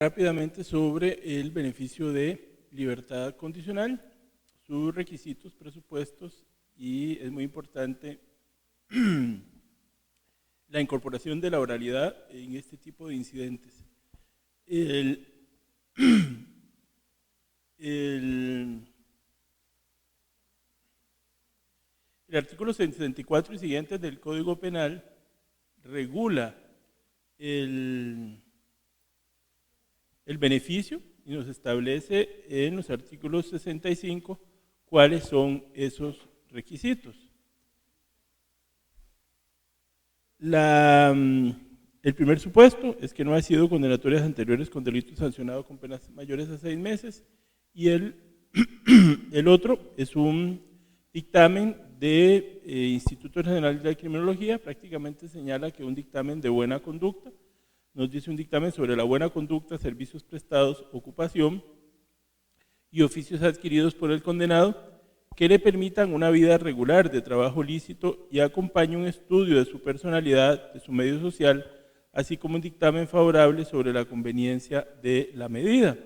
Rápidamente sobre el beneficio de libertad condicional, sus requisitos, presupuestos, y es muy importante la incorporación de la oralidad en este tipo de incidentes. El, el artículo 64 y siguientes del Código Penal regula el beneficio y nos establece en los artículos 65 cuáles son esos requisitos. El primer supuesto es que no ha sido condenatorias anteriores con delitos sancionados con penas mayores a 6 meses, y el otro es un dictamen de Instituto Nacional de Criminología. Prácticamente señala que un dictamen de buena conducta, nos dice un dictamen sobre la buena conducta, servicios prestados, ocupación y oficios adquiridos por el condenado que le permitan una vida regular de trabajo lícito y acompañe un estudio de su personalidad, de su medio social, así como un dictamen favorable sobre la conveniencia de la medida.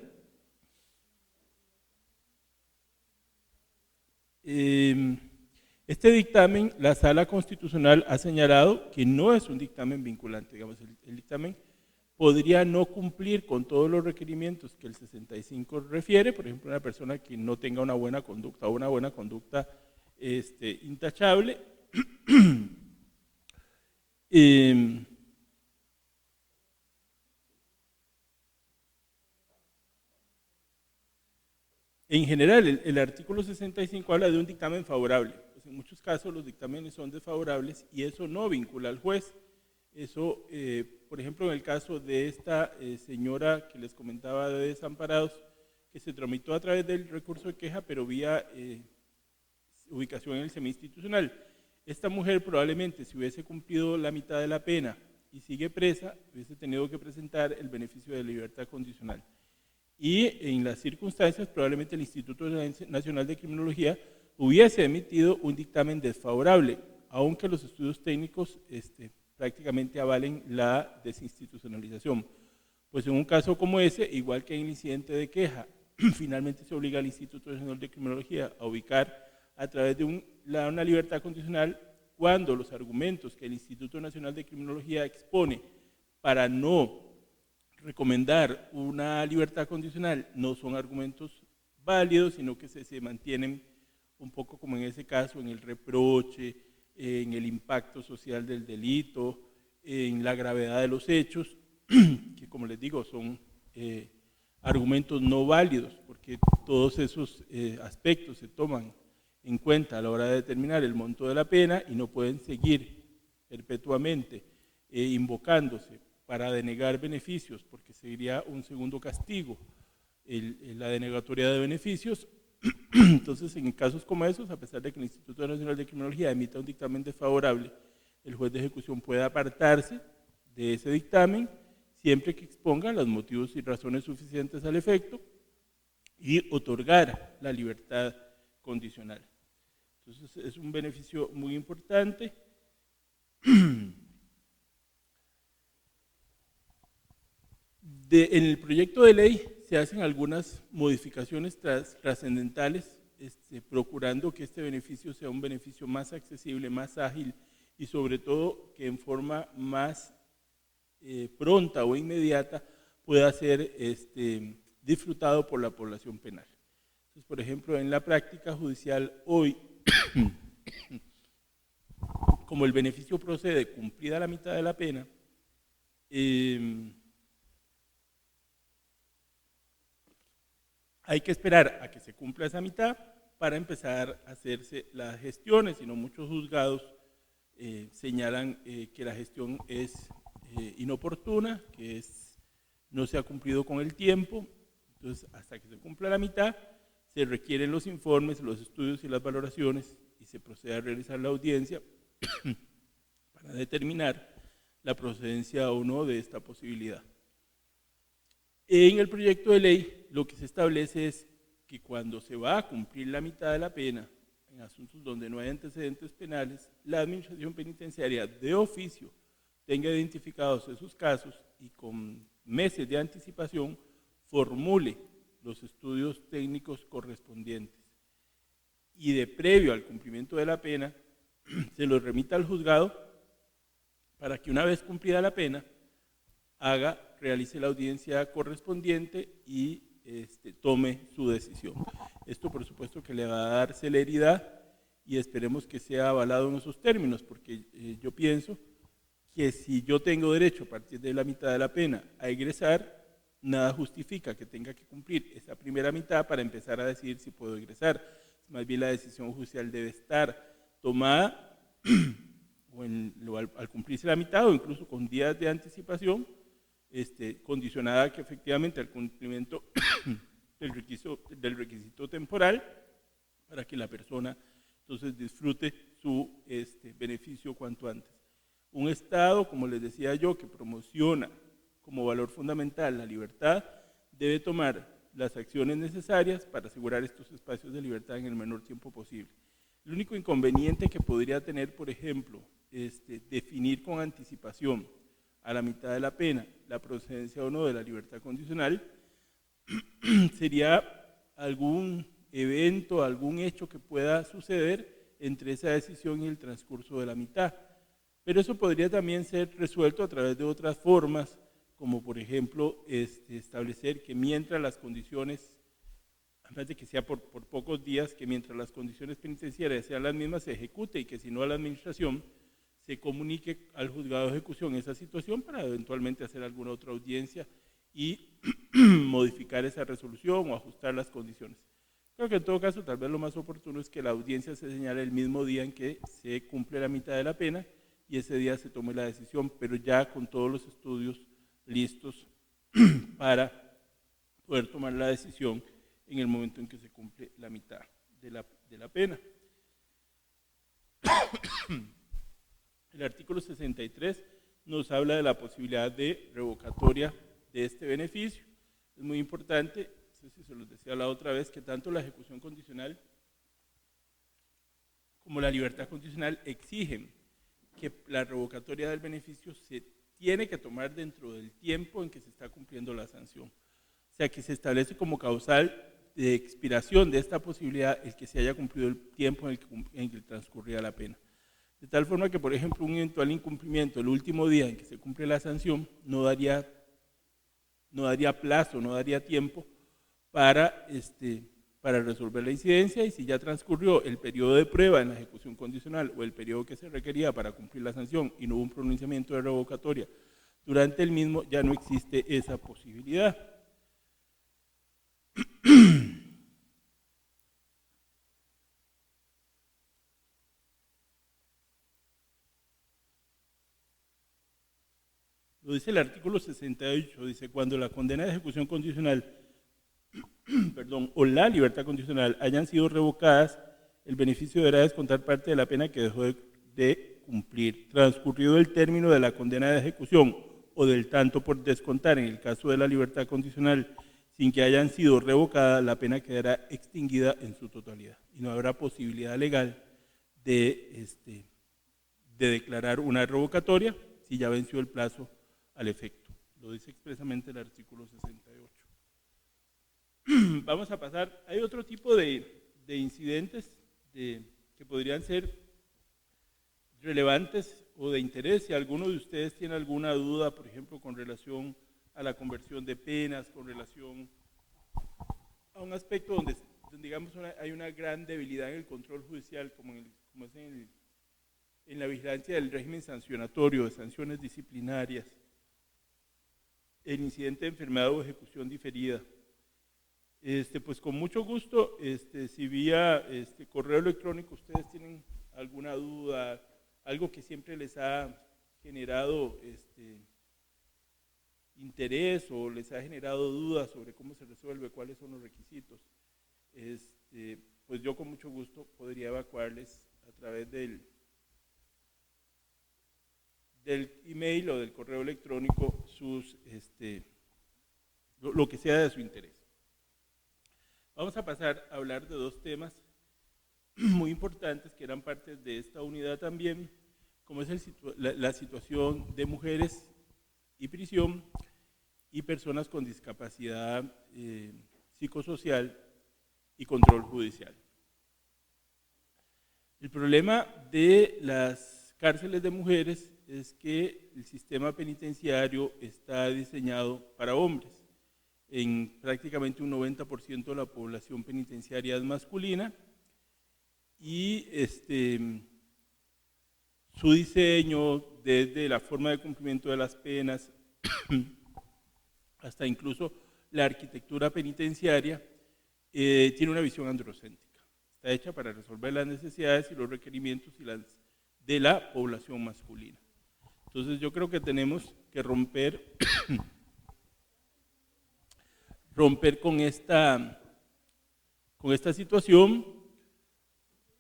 Este dictamen, la Sala Constitucional ha señalado que no es un dictamen vinculante. Digamos, el dictamen podría no cumplir con todos los requerimientos que el 65 refiere, por ejemplo, una persona que no tenga una buena conducta o una buena conducta intachable. En general, el artículo 65 habla de un dictamen favorable. Pues en muchos casos los dictámenes son desfavorables y eso no vincula al juez. Eso, por ejemplo, en el caso de esta señora que les comentaba de desamparados, que se tramitó a través del recurso de queja, pero vía ubicación en el semi-institucional. Esta mujer probablemente, si hubiese cumplido la mitad de la pena y sigue presa, hubiese tenido que presentar el beneficio de libertad condicional. Y en las circunstancias, probablemente el Instituto Nacional de Criminología hubiese emitido un dictamen desfavorable, aunque los estudios técnicos prácticamente avalen la desinstitucionalización. Pues en un caso como ese, igual que en el incidente de queja, finalmente se obliga al Instituto Nacional de Criminología a ubicar a través de una libertad condicional cuando los argumentos que el Instituto Nacional de Criminología expone para no recomendar una libertad condicional no son argumentos válidos, sino que se mantienen un poco como en ese caso, en el reproche, en el impacto social del delito, en la gravedad de los hechos, que como les digo son argumentos no válidos, porque todos esos aspectos se toman en cuenta a la hora de determinar el monto de la pena y no pueden seguir perpetuamente invocándose para denegar beneficios, porque sería un segundo castigo, la denegatoria de beneficios. Entonces, en casos como esos, a pesar de que el Instituto Nacional de Criminología emita un dictamen desfavorable, el juez de ejecución puede apartarse de ese dictamen siempre que exponga los motivos y razones suficientes al efecto y otorgar la libertad condicional. Entonces, es un beneficio muy importante. En el proyecto de ley se hacen algunas modificaciones trascendentales, procurando que este beneficio sea un beneficio más accesible, más ágil y sobre todo que en forma más pronta o inmediata pueda ser disfrutado por la población penal. Entonces, por ejemplo, en la práctica judicial hoy, como el beneficio procede cumplida la mitad de la pena, hay que esperar a que se cumpla esa mitad para empezar a hacerse las gestiones, sino muchos juzgados señalan que la gestión es inoportuna, que no se ha cumplido con el tiempo. Entonces, hasta que se cumpla la mitad, se requieren los informes, los estudios y las valoraciones y se procede a realizar la audiencia para determinar la procedencia o no de esta posibilidad. En el proyecto de ley lo que se establece es que cuando se va a cumplir la mitad de la pena, en asuntos donde no hay antecedentes penales, la administración penitenciaria de oficio tenga identificados esos casos y con meses de anticipación formule los estudios técnicos correspondientes y de previo al cumplimiento de la pena, se los remita al juzgado para que una vez cumplida la pena, realice la audiencia correspondiente y tome su decisión. Esto por supuesto que le va a dar celeridad y esperemos que sea avalado en esos términos, porque yo pienso que si yo tengo derecho a partir de la mitad de la pena a egresar, nada justifica que tenga que cumplir esa primera mitad para empezar a decidir si puedo egresar. Más bien la decisión judicial debe estar tomada al cumplirse la mitad o incluso con días de anticipación, condicionada que efectivamente al cumplimiento del requisito temporal para que la persona entonces disfrute su beneficio cuanto antes. Un Estado, como les decía yo, que promociona como valor fundamental la libertad, debe tomar las acciones necesarias para asegurar estos espacios de libertad en el menor tiempo posible. El único inconveniente que podría tener, por ejemplo, definir con anticipación a la mitad de la pena la procedencia o no de la libertad condicional sería algún evento, algún hecho que pueda suceder entre esa decisión y el transcurso de la mitad. Pero eso podría también ser resuelto a través de otras formas, como por ejemplo establecer que mientras las condiciones, antes de que sea por pocos días, que mientras las condiciones penitenciarias sean las mismas se ejecute y que si no a la administración se comunique al juzgado de ejecución esa situación para eventualmente hacer alguna otra audiencia y modificar esa resolución o ajustar las condiciones. Creo que en todo caso tal vez lo más oportuno es que la audiencia se señale el mismo día en que se cumple la mitad de la pena y ese día se tome la decisión, pero ya con todos los estudios listos para poder tomar la decisión en el momento en que se cumple la mitad de la pena. El artículo 63 nos habla de la posibilidad de revocatoria de este beneficio. Es muy importante, no sé si se los decía la otra vez, que tanto la ejecución condicional como la libertad condicional exigen que la revocatoria del beneficio se tiene que tomar dentro del tiempo en que se está cumpliendo la sanción. O sea, que se establece como causal de expiración de esta posibilidad el que se haya cumplido el tiempo en que transcurría la pena. De tal forma que, por ejemplo, un eventual incumplimiento el último día en que se cumple la sanción no daría plazo, no daría tiempo para resolver la incidencia, y si ya transcurrió el periodo de prueba en la ejecución condicional o el periodo que se requería para cumplir la sanción y no hubo un pronunciamiento de revocatoria durante el mismo, ya no existe esa posibilidad. Lo dice el artículo 68, dice: cuando la condena de ejecución condicional o la libertad condicional hayan sido revocadas, el beneficio deberá descontar parte de la pena que dejó de cumplir. Transcurrido el término de la condena de ejecución o del tanto por descontar, en el caso de la libertad condicional, sin que hayan sido revocadas, la pena quedará extinguida en su totalidad y no habrá posibilidad legal de declarar una revocatoria si ya venció el plazo al efecto. Lo dice expresamente el artículo 68. Vamos a pasar, hay otro tipo de incidentes que podrían ser relevantes o de interés. Si alguno de ustedes tiene alguna duda, por ejemplo, con relación a la conversión de penas, con relación a un aspecto donde digamos hay una gran debilidad en el control judicial, como es en la vigilancia del régimen sancionatorio, de sanciones disciplinarias, el incidente de enfermedad o ejecución diferida. Pues con mucho gusto, si vía correo electrónico ustedes tienen alguna duda, algo que siempre les ha generado interés o les ha generado dudas sobre cómo se resuelve, cuáles son los requisitos, pues yo con mucho gusto podría evacuarles a través del email o del correo electrónico lo que sea de su interés. Vamos a pasar a hablar de dos temas muy importantes que eran parte de esta unidad también, como es la situación de mujeres y prisión, y personas con discapacidad psicosocial y control judicial. El problema de las cárceles de mujeres es que el sistema penitenciario está diseñado para hombres. En prácticamente un 90% de la población penitenciaria es masculina y su diseño, desde la forma de cumplimiento de las penas hasta incluso la arquitectura penitenciaria, tiene una visión androcéntrica. Está hecha para resolver las necesidades y los requerimientos de la población masculina. Entonces yo creo que tenemos que romper con esta situación,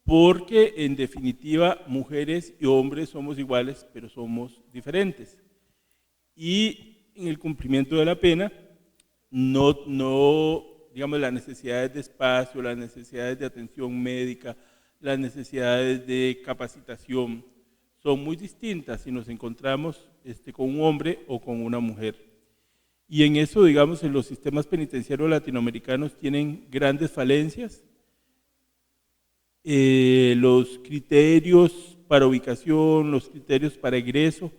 porque en definitiva mujeres y hombres somos iguales, pero somos diferentes. Y en el cumplimiento de la pena, digamos, las necesidades de espacio, las necesidades de atención médica, las necesidades de capacitación son muy distintas si nos encontramos con un hombre o con una mujer. Y en eso, digamos, en los sistemas penitenciarios latinoamericanos tienen grandes falencias. Los criterios para ubicación, los criterios para egreso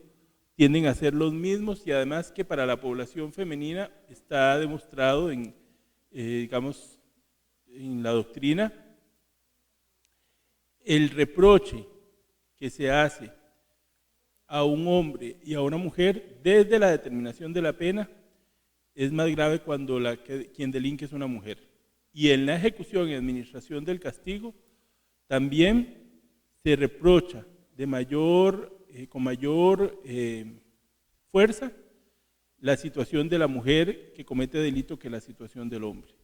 tienden a ser los mismos, y además que para la población femenina está demostrado digamos, en la doctrina, el reproche que se hace a un hombre y a una mujer desde la determinación de la pena es más grave cuando quien delinque es una mujer. Y en la ejecución y administración del castigo también se reprocha con mayor fuerza la situación de la mujer que comete delito que la situación del hombre.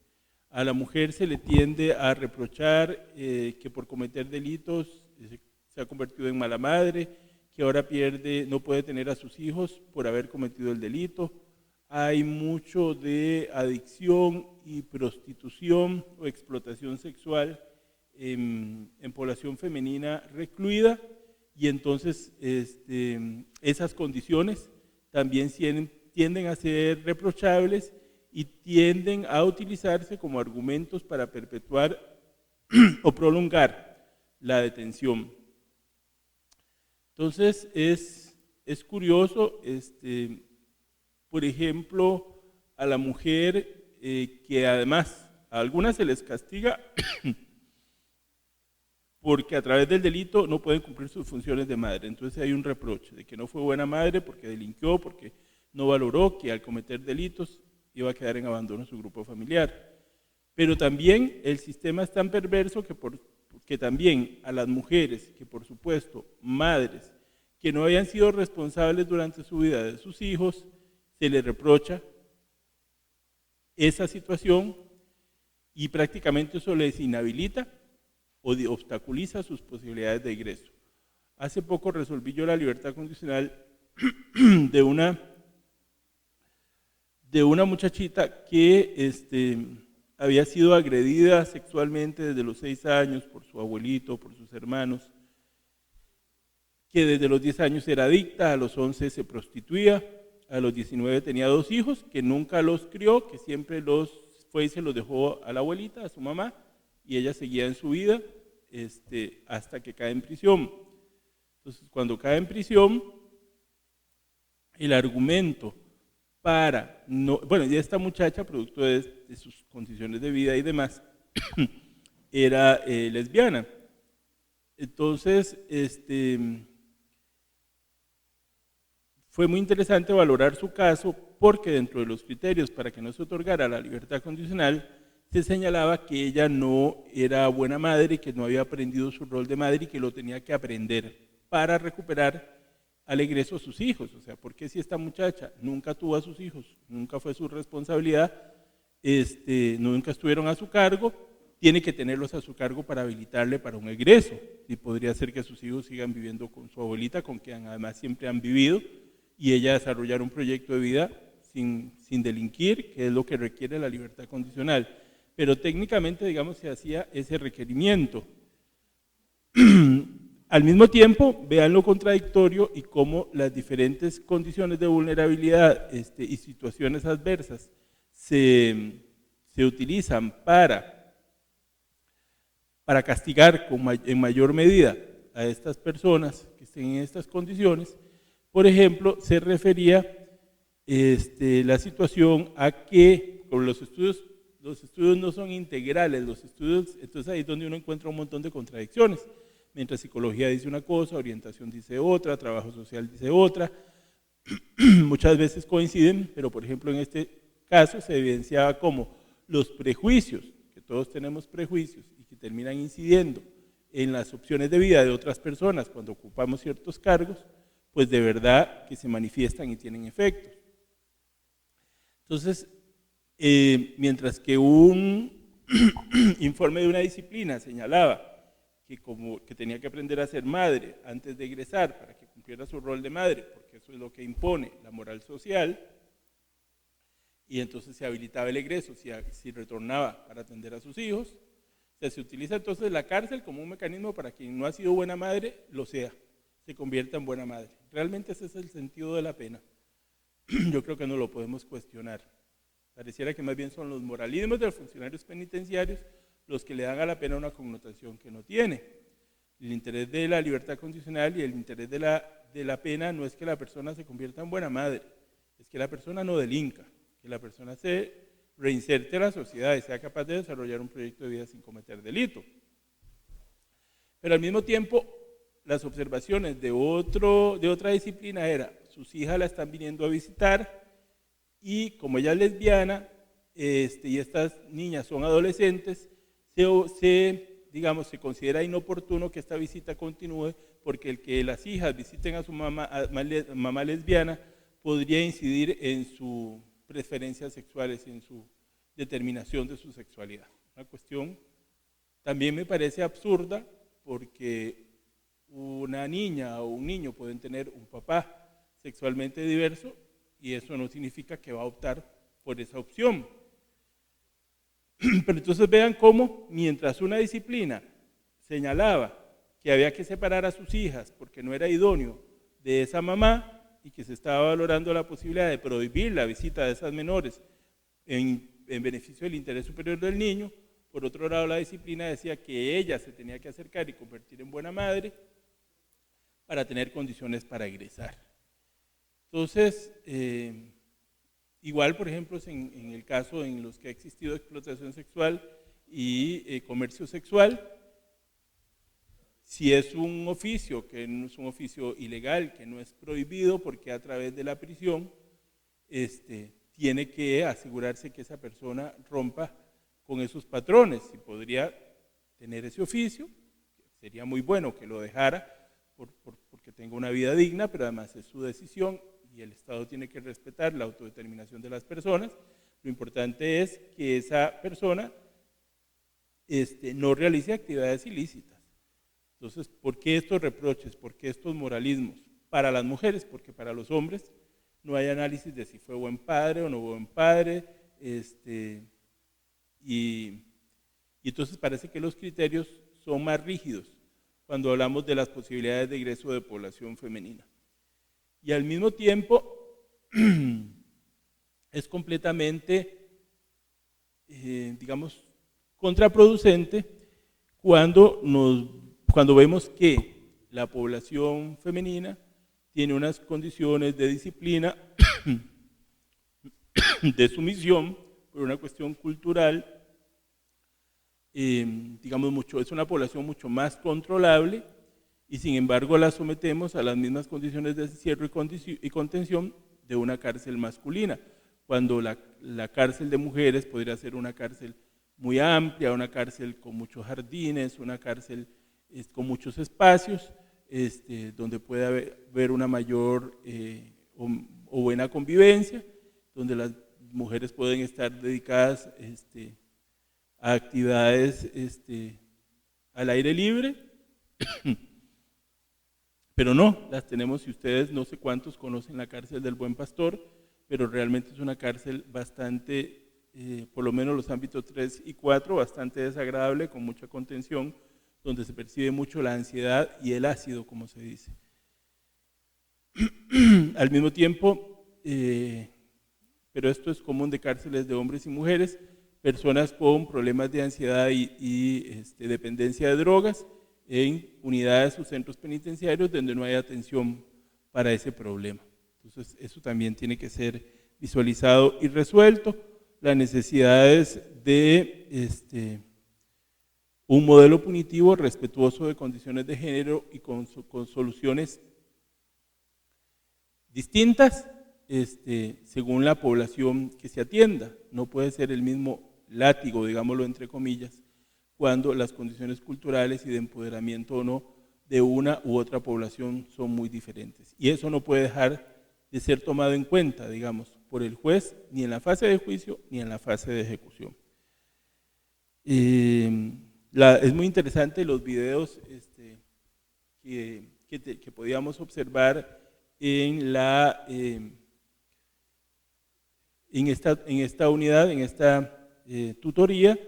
A la mujer se le tiende a reprochar que por cometer delitos se ha convertido en mala madre, que ahora no puede tener a sus hijos por haber cometido el delito. Hay mucho de adicción y prostitución o explotación sexual en población femenina recluida, y entonces esas condiciones también tienden a ser reprochables y tienden a utilizarse como argumentos para perpetuar o prolongar la detención. Entonces es curioso, por ejemplo, a la mujer que además a algunas se les castiga porque a través del delito no pueden cumplir sus funciones de madre. Entonces hay un reproche de que no fue buena madre porque delinquió, porque no valoró que al cometer delitos iba a quedar en abandono su grupo familiar. Pero también el sistema es tan perverso que también a las mujeres, que por supuesto madres, que no hayan sido responsables durante su vida de sus hijos, se les reprocha esa situación y prácticamente eso les inhabilita o obstaculiza sus posibilidades de ingreso. Hace poco resolví yo la libertad condicional de una muchachita que había sido agredida sexualmente desde los 6 años por su abuelito, por sus hermanos, que desde los 10 años era adicta, a los 11 se prostituía, a los 19 tenía 2 hijos, que nunca los crió, que siempre los fue y se los dejó a la abuelita, a su mamá, y ella seguía en su vida hasta que cae en prisión. Entonces, cuando cae en prisión, el argumento para no, bueno, y esta muchacha, producto de sus condiciones de vida y demás, era lesbiana. Entonces, fue muy interesante valorar su caso, porque dentro de los criterios para que no se otorgara la libertad condicional, se señalaba que ella no era buena madre, que no había aprendido su rol de madre y que lo tenía que aprender para recuperar al egreso a sus hijos. O sea, ¿por qué si esta muchacha nunca tuvo a sus hijos, nunca fue su responsabilidad, nunca estuvieron a su cargo, tiene que tenerlos a su cargo para habilitarle para un egreso? Y podría ser que sus hijos sigan viviendo con su abuelita, con quien además siempre han vivido, y ella desarrollar un proyecto de vida sin delinquir, que es lo que requiere la libertad condicional. Pero técnicamente, digamos, se hacía ese requerimiento. Al mismo tiempo, vean lo contradictorio y cómo las diferentes condiciones de vulnerabilidad y situaciones adversas se utilizan para castigar en mayor medida a estas personas que estén en estas condiciones. Por ejemplo, se refería la situación a que con los estudios no son integrales, los estudios, entonces ahí es donde uno encuentra un montón de contradicciones. Mientras psicología dice una cosa, orientación dice otra, trabajo social dice otra, muchas veces coinciden, pero por ejemplo en este caso se evidenciaba como los prejuicios, que todos tenemos prejuicios y que terminan incidiendo en las opciones de vida de otras personas cuando ocupamos ciertos cargos, pues de verdad que se manifiestan y tienen efectos. Entonces, mientras que un informe de una disciplina señalaba que tenía que aprender a ser madre antes de egresar para que cumpliera su rol de madre, porque eso es lo que impone la moral social, y entonces se habilitaba el egreso si retornaba para atender a sus hijos. O sea, se utiliza entonces la cárcel como un mecanismo para quien no ha sido buena madre, lo sea, se convierta en buena madre. Realmente ese es el sentido de la pena. Yo creo que no lo podemos cuestionar. Pareciera que más bien son los moralismos de los funcionarios penitenciarios los que le dan a la pena una connotación que no tiene. El interés de la libertad condicional y el interés de la pena no es que la persona se convierta en buena madre, es que la persona no delinca, que la persona se reinserte a la sociedad y sea capaz de desarrollar un proyecto de vida sin cometer delito. Pero al mismo tiempo, las observaciones de otra disciplina era, sus hijas la están viniendo a visitar y como ella es lesbiana y estas niñas son adolescentes, se considera inoportuno que esta visita continúe porque el que las hijas visiten a su mamá lesbiana podría incidir en sus preferencias sexuales y en su determinación de su sexualidad. Una cuestión también me parece absurda porque una niña o un niño pueden tener un papá sexualmente diverso y eso no significa que va a optar por esa opción. Pero entonces vean cómo, mientras una disciplina señalaba que había que separar a sus hijas porque no era idóneo de esa mamá y que se estaba valorando la posibilidad de prohibir la visita de esas menores en beneficio del interés superior del niño, por otro lado la disciplina decía que ella se tenía que acercar y convertir en buena madre para tener condiciones para egresar. Entonces, igual, por ejemplo, en el caso en los que ha existido explotación sexual y comercio sexual, si es un oficio que no es un oficio ilegal, que no es prohibido porque a través de la prisión tiene que asegurarse que esa persona rompa con esos patrones y podría tener ese oficio, sería muy bueno que lo dejara porque tenga una vida digna, pero además es su decisión y el Estado tiene que respetar la autodeterminación de las personas. Lo importante es que esa persona no realice actividades ilícitas. Entonces, ¿por qué estos reproches? ¿Por qué estos moralismos? Para las mujeres, porque para los hombres no hay análisis de si fue buen padre o no buen padre, y entonces parece que los criterios son más rígidos cuando hablamos de las posibilidades de ingreso de población femenina. Y al mismo tiempo es completamente, digamos, contraproducente cuando vemos que la población femenina tiene unas condiciones de disciplina, de sumisión, por una cuestión cultural, digamos, es una población mucho más controlable y sin embargo la sometemos a las mismas condiciones de encierro y contención de una cárcel masculina, cuando la cárcel de mujeres podría ser una cárcel muy amplia, una cárcel con muchos jardines, una cárcel con muchos espacios, donde puede haber una mayor o buena convivencia, donde las mujeres pueden estar dedicadas a actividades al aire libre, pero no, las tenemos, y ustedes no sé cuántos conocen la cárcel del Buen Pastor, pero realmente es una cárcel bastante, por lo menos los ámbitos 3 y 4, bastante desagradable, con mucha contención, donde se percibe mucho la ansiedad y el ácido, como se dice. Al mismo tiempo, pero esto es común de cárceles de hombres y mujeres, personas con problemas de ansiedad y dependencia de drogas en unidades o centros penitenciarios donde no hay atención para ese problema. Entonces, eso también tiene que ser visualizado y resuelto. Las necesidades de un modelo punitivo respetuoso de condiciones de género y con soluciones distintas según la población que se atienda. No puede ser el mismo látigo, digámoslo entre comillas, cuando las condiciones culturales y de empoderamiento o no de una u otra población son muy diferentes. Y eso no puede dejar de ser tomado en cuenta, digamos, por el juez, ni en la fase de juicio, ni en la fase de ejecución. Es muy interesante los videos que podíamos observar en esta unidad, en esta tutoría,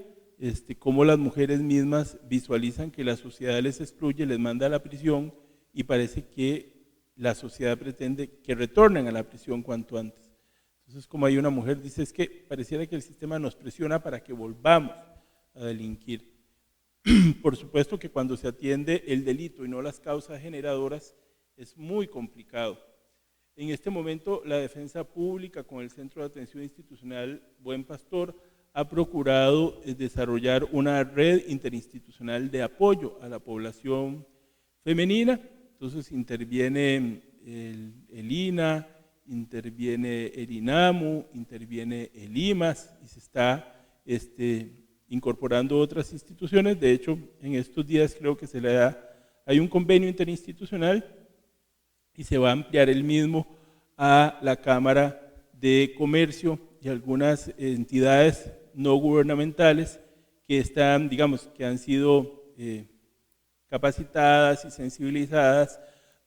cómo las mujeres mismas visualizan que la sociedad les excluye, les manda a la prisión y parece que la sociedad pretende que retornen a la prisión cuanto antes. Entonces, como hay una mujer, dice, es que pareciera que el sistema nos presiona para que volvamos a delinquir. Por supuesto que cuando se atiende el delito y no las causas generadoras, es muy complicado. En este momento, la Defensa Pública con el Centro de Atención Institucional Buen Pastor ha procurado desarrollar una red interinstitucional de apoyo a la población femenina. Entonces interviene el INA, interviene el INAMU, interviene el IMAS y se está incorporando otras instituciones. De hecho, en estos días creo que hay un convenio interinstitucional y se va a ampliar el mismo a la Cámara de Comercio y algunas entidades no gubernamentales que están, digamos, que han sido capacitadas y sensibilizadas,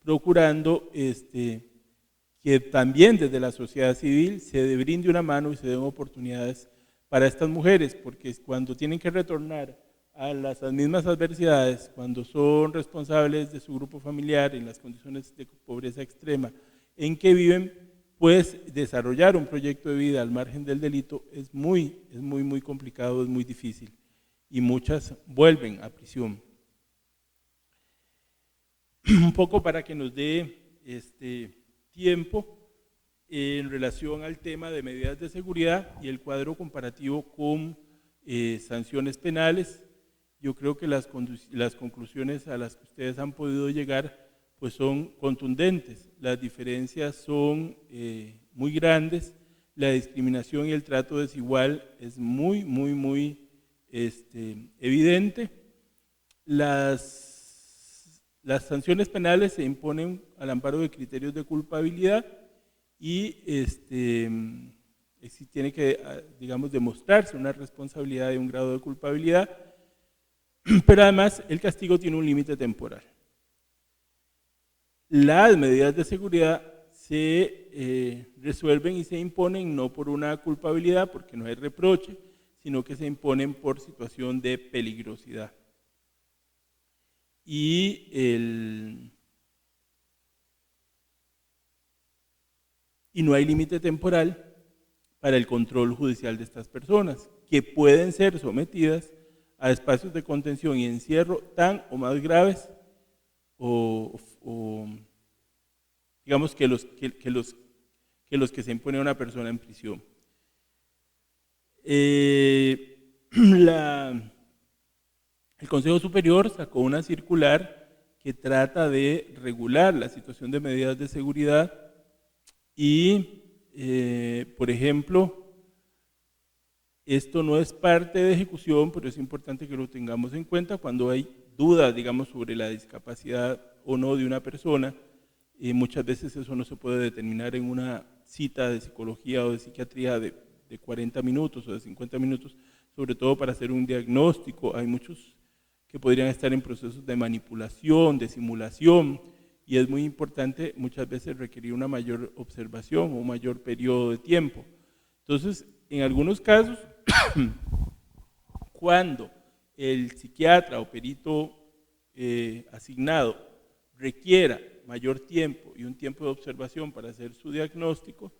procurando que también desde la sociedad civil se brinde una mano y se den oportunidades para estas mujeres, porque cuando tienen que retornar a las mismas adversidades, cuando son responsables de su grupo familiar en las condiciones de pobreza extrema en que viven, pues desarrollar un proyecto de vida al margen del delito es muy complicado, es muy difícil y muchas vuelven a prisión. Un poco para que nos dé tiempo en relación al tema de medidas de seguridad y el cuadro comparativo con sanciones penales. Yo creo que las conclusiones a las que ustedes han podido llegar pues son contundentes. Las diferencias son muy grandes, la discriminación y el trato desigual es muy evidente. Las sanciones penales se imponen al amparo de criterios de culpabilidad y tiene que, digamos, demostrarse una responsabilidad de un grado de culpabilidad, pero además el castigo tiene un límite temporal. Las medidas de seguridad se resuelven y se imponen no por una culpabilidad, porque no hay reproche, sino que se imponen por situación de peligrosidad. Y no hay límite temporal para el control judicial de estas personas, que pueden ser sometidas a espacios de contención y encierro tan o más graves o digamos que los que se impone a una persona en prisión. El Consejo Superior sacó una circular que trata de regular la situación de medidas de seguridad y, por ejemplo, esto no es parte de ejecución, pero es importante que lo tengamos en cuenta cuando hay dudas, digamos, sobre la discapacidad o no de una persona. Muchas veces eso no se puede determinar en una cita de psicología o de psiquiatría de 40 minutos o de 50 minutos, sobre todo para hacer un diagnóstico. Hay muchos que podrían estar en procesos de manipulación, de simulación, y es muy importante muchas veces requerir una mayor observación o un mayor periodo de tiempo. Entonces, en algunos casos, cuando el psiquiatra o perito asignado requiera mayor tiempo y un tiempo de observación para hacer su diagnóstico,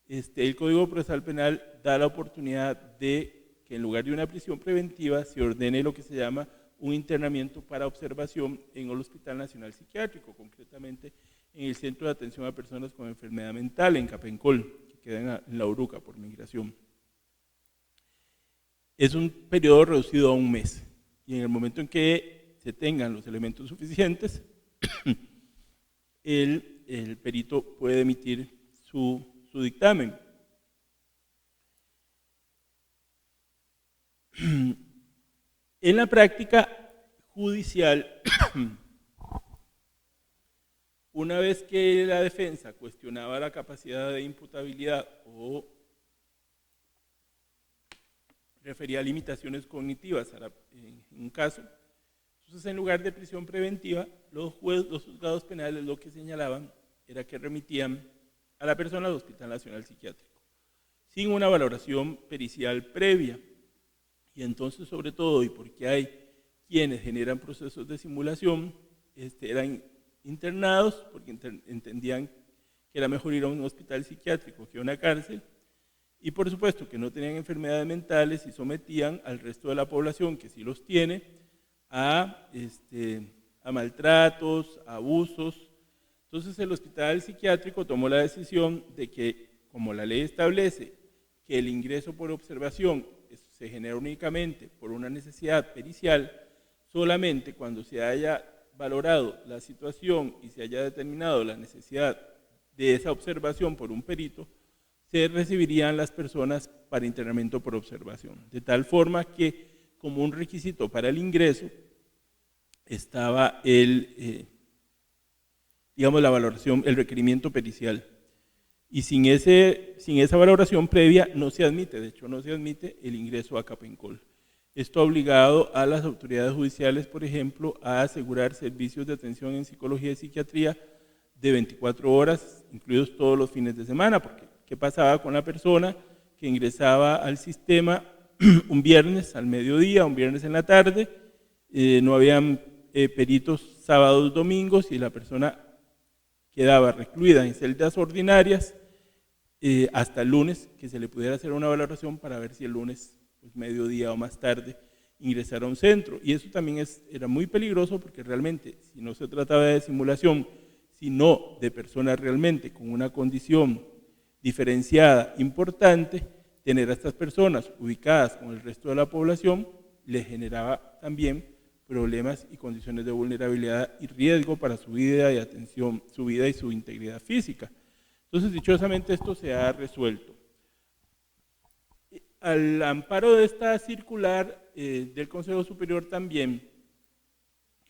el Código Procesal Penal da la oportunidad de que en lugar de una prisión preventiva se ordene lo que se llama un internamiento para observación en el Hospital Nacional Psiquiátrico, concretamente en el Centro de Atención a Personas con Enfermedad Mental, en Capencol, que queda en La Uruca por migración. Es un periodo reducido a un mes, y en el momento en que se tengan los elementos suficientes, el perito puede emitir su dictamen. En la práctica judicial, una vez que la defensa cuestionaba la capacidad de imputabilidad o refería a limitaciones cognitivas en un caso, entonces en lugar de prisión preventiva, los juzgados penales lo que señalaban era que remitían a la persona al Hospital Nacional Psiquiátrico, sin una valoración pericial previa. Y entonces, sobre todo, y porque hay quienes generan procesos de simulación, eran internados porque entendían que era mejor ir a un hospital psiquiátrico que a una cárcel, y por supuesto que no tenían enfermedades mentales y sometían al resto de la población, que sí los tiene, a maltratos, a abusos. Entonces el hospital psiquiátrico tomó la decisión de que, como la ley establece que el ingreso por observación se genera únicamente por una necesidad pericial, solamente cuando se haya valorado la situación y se haya determinado la necesidad de esa observación por un perito, se recibirían las personas para internamiento por observación. De tal forma que, como un requisito para el ingreso, estaba la valoración, el requerimiento pericial. Y sin esa valoración previa no se admite, de hecho no se admite el ingreso a Capencol. Esto ha obligado a las autoridades judiciales, por ejemplo, a asegurar servicios de atención en psicología y psiquiatría de 24 horas, incluidos todos los fines de semana, porque ¿qué pasaba con la persona que ingresaba al sistema un viernes al mediodía, un viernes en la tarde? No habían peritos sábados, domingos, y la persona quedaba recluida en celdas ordinarias hasta el lunes, que se le pudiera hacer una valoración para ver si el lunes, pues, mediodía o más tarde, ingresara a un centro. Y eso también era muy peligroso, porque realmente, si no se trataba de simulación, sino de personas realmente con una condición diferenciada importante, tener a estas personas ubicadas con el resto de la población le generaba también problemas y condiciones de vulnerabilidad y riesgo para su vida y atención, su vida y su integridad física. Entonces, dichosamente, esto se ha resuelto. Al amparo de esta circular del Consejo Superior también,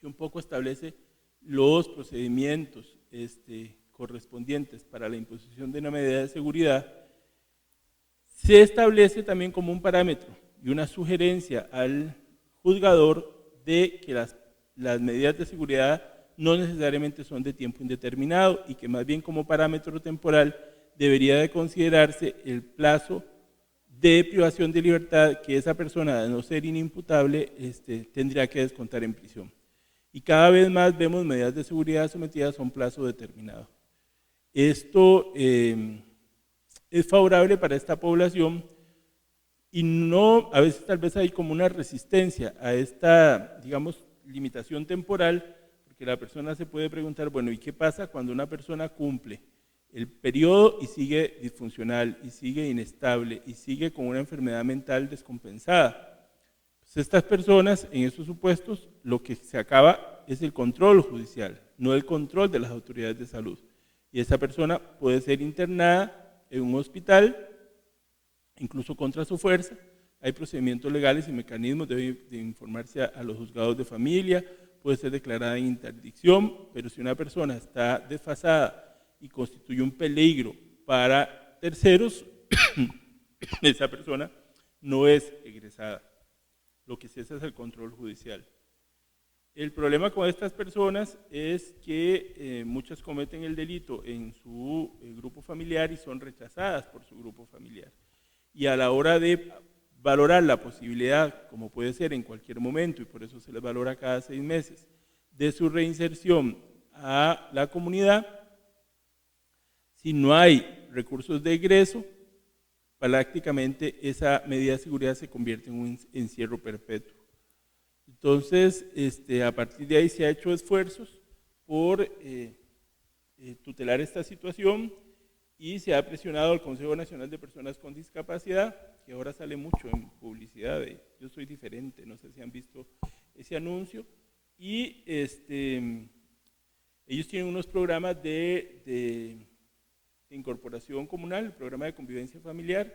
que un poco establece los procedimientos correspondientes para la imposición de una medida de seguridad, se establece también como un parámetro y una sugerencia al juzgador de que las medidas de seguridad no necesariamente son de tiempo indeterminado, y que más bien como parámetro temporal debería de considerarse el plazo de privación de libertad que esa persona, de no ser inimputable, tendría que descontar en prisión. Y cada vez más vemos medidas de seguridad sometidas a un plazo determinado. Esto es favorable para esta población, y no, a veces tal vez hay como una resistencia a esta, digamos, limitación temporal, porque la persona se puede preguntar, bueno, ¿y qué pasa cuando una persona cumple el periodo y sigue disfuncional, y sigue inestable, y sigue con una enfermedad mental descompensada? Pues estas personas, en esos supuestos, lo que se acaba es el control judicial, no el control de las autoridades de salud. Y esa persona puede ser internada en un hospital, incluso contra su fuerza. Hay procedimientos legales y mecanismos de informarse a los juzgados de familia, puede ser declarada en interdicción, pero si una persona está desfasada y constituye un peligro para terceros, esa persona no es egresada. Lo que se hace es el control judicial. El problema con estas personas es que muchas cometen el delito en su grupo familiar y son rechazadas por su grupo familiar. Y a la hora de valorar la posibilidad, como puede ser en cualquier momento, y por eso se les valora cada 6 meses, de su reinserción a la comunidad. Si no hay recursos de egreso, prácticamente esa medida de seguridad se convierte en un encierro perpetuo. Entonces, a partir de ahí se ha hecho esfuerzos por tutelar esta situación y se ha presionado al Consejo Nacional de Personas con Discapacidad, que ahora sale mucho en publicidad de Yo Soy Diferente, no sé si han visto ese anuncio, y ellos tienen unos programas de incorporación comunal, el programa de convivencia familiar,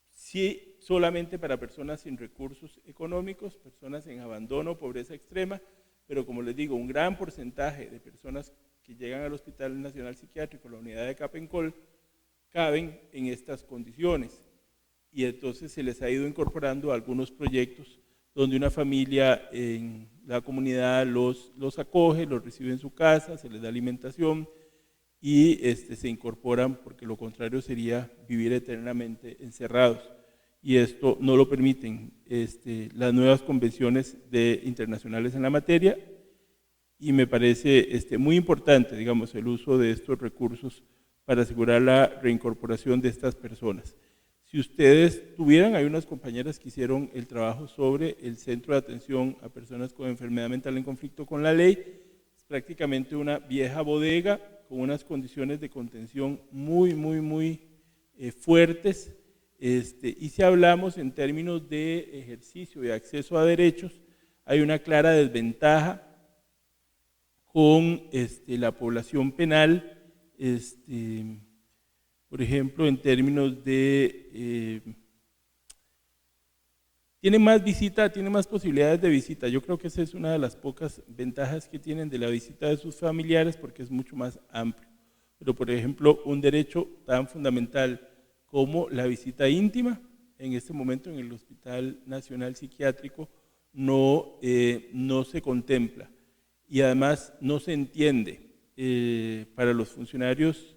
sí solamente para personas sin recursos económicos, personas en abandono, pobreza extrema, pero como les digo, un gran porcentaje de personas que llegan al Hospital Nacional Psiquiátrico, la unidad de Capencol, caben en estas condiciones. Y entonces se les ha ido incorporando algunos proyectos donde una familia en la comunidad los acoge, los recibe en su casa, se les da alimentación y se incorporan, porque lo contrario sería vivir eternamente encerrados. Y esto no lo permiten las nuevas convenciones internacionales en la materia, y me parece muy importante, digamos, el uso de estos recursos para asegurar la reincorporación de estas personas. Si ustedes tuvieran, hay unas compañeras que hicieron el trabajo sobre el Centro de Atención a Personas con Enfermedad Mental en Conflicto con la Ley, es prácticamente una vieja bodega con unas condiciones de contención muy fuertes, y si hablamos en términos de ejercicio y acceso a derechos, hay una clara desventaja con la población penal, por ejemplo, en términos de tiene más visita, tiene más posibilidades de visita. Yo creo que esa es una de las pocas ventajas que tienen de la visita de sus familiares, porque es mucho más amplio. Pero, por ejemplo, un derecho tan fundamental como la visita íntima, en este momento en el Hospital Nacional Psiquiátrico no se contempla, y además no se entiende para los funcionarios,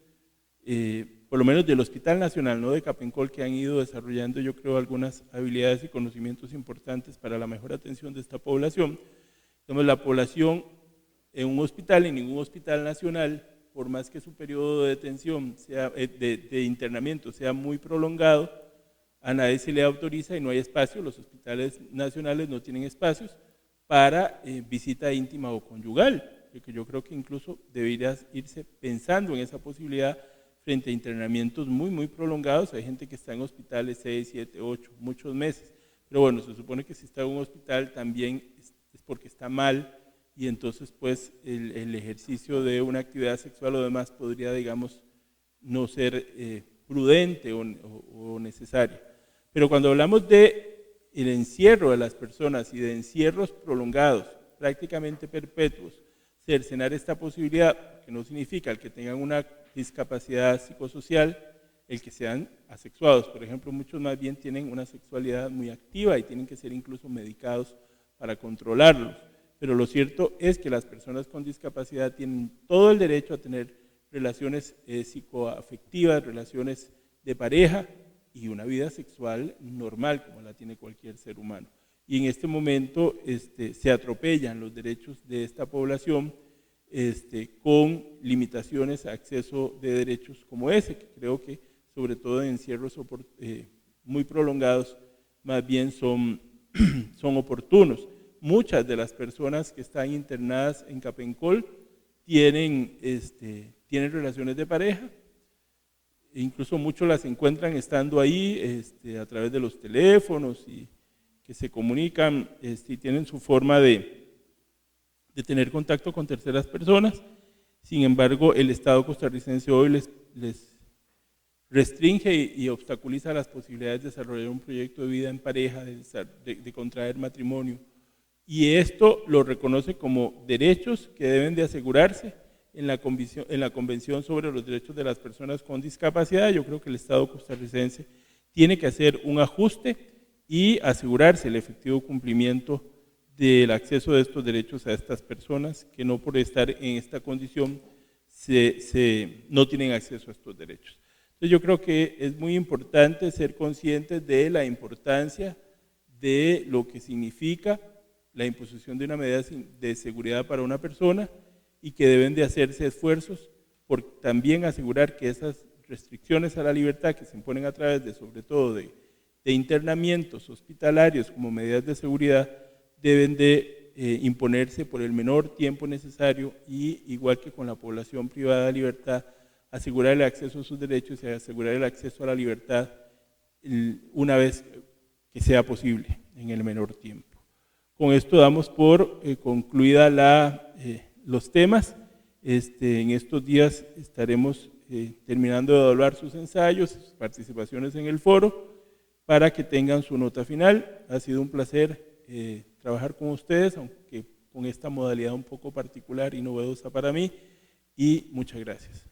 por lo menos del Hospital Nacional, no de Capencol, que han ido desarrollando, yo creo, algunas habilidades y conocimientos importantes para la mejor atención de esta población. Entonces, la población en un hospital, en ningún hospital nacional, por más que su periodo de detención, de internamiento sea muy prolongado, a nadie se le autoriza y no hay espacio, los hospitales nacionales no tienen espacios para visita íntima o conyugal, porque yo creo que incluso debería irse pensando en esa posibilidad frente a internamientos muy prolongados. Hay gente que está en hospitales 6, 7, 8, muchos meses, pero bueno, se supone que si está en un hospital también es porque está mal, y entonces pues el ejercicio de una actividad sexual o demás podría, digamos, no ser prudente o necesario. Pero cuando hablamos de el encierro de las personas y de encierros prolongados, prácticamente perpetuos, cercenar esta posibilidad, que no significa el que tengan una discapacidad psicosocial, el que sean asexuados. Por ejemplo, muchos más bien tienen una sexualidad muy activa y tienen que ser incluso medicados para controlarlos. Pero lo cierto es que las personas con discapacidad tienen todo el derecho a tener relaciones psicoafectivas, relaciones de pareja y una vida sexual normal como la tiene cualquier ser humano. Y en este momento se atropellan los derechos de esta población con limitaciones a acceso de derechos como ese, que creo que sobre todo en encierros muy prolongados más bien son oportunos. Muchas de las personas que están internadas en Capencol tienen relaciones de pareja, incluso muchos las encuentran estando ahí a través de los teléfonos y que se comunican y tienen su forma de tener contacto con terceras personas. Sin embargo, el Estado costarricense hoy les restringe y obstaculiza las posibilidades de desarrollar un proyecto de vida en pareja, de contraer matrimonio. Y esto lo reconoce como derechos que deben de asegurarse en la Convención sobre los Derechos de las Personas con Discapacidad. Yo creo que el Estado costarricense tiene que hacer un ajuste y asegurarse el efectivo cumplimiento del acceso de estos derechos a estas personas que no por estar en esta condición no tienen acceso a estos derechos. Entonces yo creo que es muy importante ser conscientes de la importancia de lo que significa la imposición de una medida de seguridad para una persona y que deben de hacerse esfuerzos por también asegurar que esas restricciones a la libertad que se imponen a través de, sobre todo, de internamientos hospitalarios como medidas de seguridad, deben de imponerse por el menor tiempo necesario y, igual que con la población privada de libertad, asegurar el acceso a sus derechos y asegurar el acceso a la libertad una vez que sea posible, en el menor tiempo. Con esto damos por concluida los temas. En estos días estaremos terminando de evaluar sus ensayos, sus participaciones en el foro, para que tengan su nota final. Ha sido un placer trabajar con ustedes, aunque con esta modalidad un poco particular y novedosa para mí, y muchas gracias.